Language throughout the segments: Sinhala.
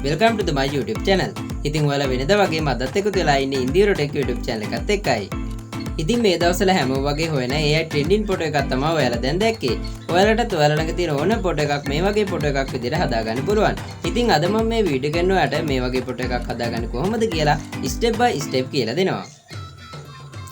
Welcome to my YouTube channel. ඉතින් ඔයාලා වෙනදා වගේම අදත් එකතු වෙලා ඉන්නේ ඉන්දියරෝ ටෙක් YouTube channel එකත් එක්කයි. ඉතින් මේ දවස්වල හැමෝම වගේ හොයන AI trending ෆොටෝ එකක් තමයි ඔයාලා දැන් දැක්කේ. ඔයාලටත් ඔයාලා ළඟ තියෙන ඕන ෆොටෝ එකක් මේ වගේ ෆොටෝ එකක් විදිහට හදාගන්න පුළුවන්. ඉතින් අද මම මේ වීඩියෝ කරන ඔයාලට මේ වගේ ෆොටෝ එකක් හදාගන්න කොහොමද කියලා step by step කියලා දෙනවා.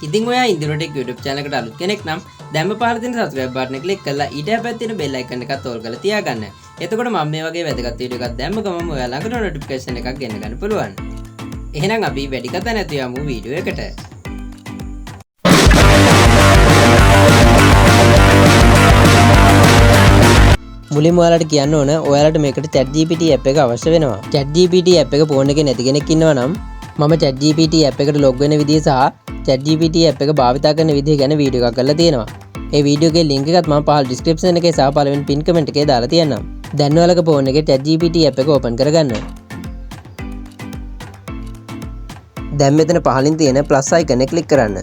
ඉතින් ඔයා ඉන්දියරෝ ටෙක් YouTube channel එකට අලුත් කෙනෙක් නම් දැන්ම පහළ තියෙන subscribe button එක click කරලා ඊට පැත්තේ තියෙන bell icon එකත් all කරලා තියාගන්න. එතකොට මම මේ වගේ වැදගත් වීඩියෝ එකක් දැම්ම ගමන් ඔයා ළඟට notification එකක් ගෙන්න ගන්න පුළුවන්. එහෙනම් අපි වැඩි කතා නැතුව යමු වීඩියෝ එකට. මුලින්ම ඔයාලට කියන්න ඕන ඔයාලට මේකට ChatGPT app එක අවශ්‍ය වෙනවා. ChatGPT app එක ෆෝන් එකේ නැති කෙනෙක් ඉන්නවා නම් මම ChatGPT app එකට log වෙන විදිය සහ ChatGPT app එක භාවිතා කරන විදිය ගැන වීඩියෝ එකක් කරලා තියෙනවා. ඒ වීඩියෝ එකේ link එකත් මම පහළ description එකේ සහ පළවෙනි pin comment එකේ දාලා තියන්නම්. දැන් ඔයාලගේ ෆෝන් එකේ ChatGPT app එක open කරගන්න. දැන් මෙතන පහළින් තියෙන plus icon එක click කරන්න.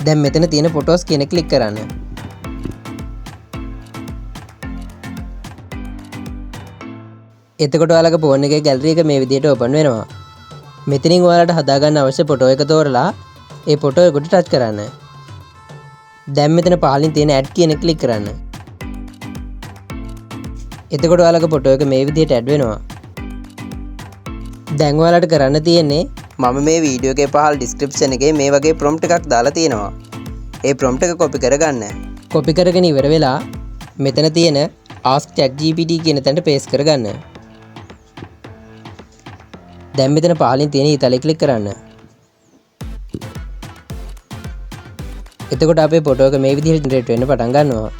දැන් මෙතන තියෙන photos කියන click කරන්න. එතකොට ඔයාලගේ ෆෝන් එකේ gallery එක මේ විදිහට open වෙනවා. මෙතනින් ඔයාලට හදාගන්න අවශ්‍ය ෆොටෝ එක තෝරලා ඒ ෆොටෝ එකට ටච් කරන්න. දැන් මෙතන පහළින් තියෙන add කියන එක click කරන්න. එතකොට ඔයාලගේ ෆොටෝ එක මේ විදිහට add වෙනවා. දැන් ඔයාලට කරන්න තියෙන්නේ මම මේ වීඩියෝ එකේ පහළ description එකේ මේ වගේ prompt එකක් දාලා තියෙනවා. ඒ prompt එක copy කරගන්න. copy කරගෙන ඉවර වෙලා මෙතන තියෙන ask ChatGPT කියන තැනට paste කරගන්න. දැන් මෙතන පහළින් තියෙන ඊතලෙ ක්ලික් කරන්න. එතකොට අපේ ෆොටෝ එක මේ විදිහට ජෙනරේට් වෙන්න පටන් ගන්නවා.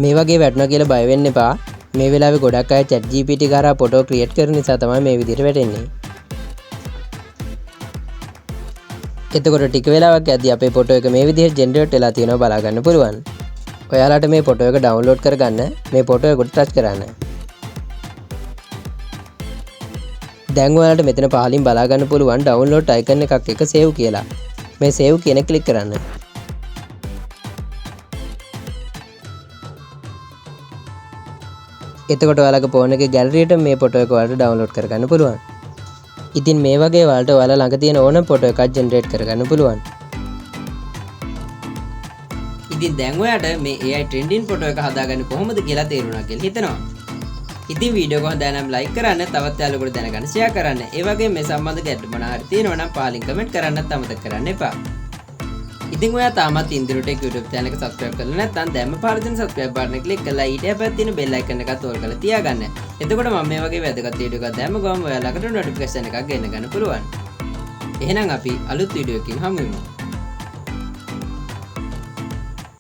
මේ වගේ වැටෙනවා කියලා බය වෙන්න එපා. මේ වෙලාවේ ගොඩක් අය ChatGPT කරා ෆොටෝ ක්‍රියේට් කරන නිසා තමයි මේ විදිහට වැටෙන්නේ. එතකොට ටික වෙලාවක් යද්දී අපේ ෆොටෝ එක මේ විදිහට ජෙනරේට් වෙලා තියෙනවා බලා ගන්න පුළුවන්. ඔයාලට මේ ෆොටෝ එක ඩවුන්ලෝඩ් කරගන්න මේ ෆොටෝ එකට ටච් කරන්න. දැන් ඔයාලට මෙතන පහලින් බලා ගන්න පුළුවන් ඩවුන්ලෝඩ් අයිකන් එකක් එක සේව් කියලා. මේ සේව් කියන එක ක්ලික් කරන්න. එතකොට ඔයාලගේ ෆෝන් එකේ gallery එකට මේ ෆොටෝ එක ඔයාලට ඩවුන්ලෝඩ් කරගන්න පුළුවන්. ඉතින් මේ වගේ ඔයාලට ඔයාලා ළඟ තියෙන ඕනම ෆොටෝ එකක් ජෙනරේට් කරගන්න පුළුවන්. ඉතින් දැන් ඔයාලට මේ AI trending ෆොටෝ එක හදාගන්නේ කොහොමද කියලා තේරුණා කියලා හිතනවා. ඉතින් වීඩියෝ එක හොඳ නම් ලයික් කරන්න, තවත් යාළුවෙකුට දැනගන්න ෂෙයා කරන්න. ඒ වගේම මේ සම්බන්ධ ගැටලු මොනවා හරි තියෙනවා නම් පහලින් කමෙන්ට් කරන්නත් අමතක කරන්න එපා. ඉතින් ඔයා තාමත් ඉන්දියරෝ ටෙක් YouTube channel එක subscribe කරලා නැත්නම් දැන්ම පහළ තියෙන subscribe button එක click කරලා ඊට පැත්තේ තියෙන bell icon එකත් all කරලා තියාගන්න. එතකොට මම මේ වගේ වැදගත් වීඩියෝ එකක් දැම්ම ගමන් ඔයාලකට notification එකක් ගෙන්න ගන්න පුළුවන්. එහෙනම් අපි අලුත් වීඩියෝ එකකින් හමු වෙමු.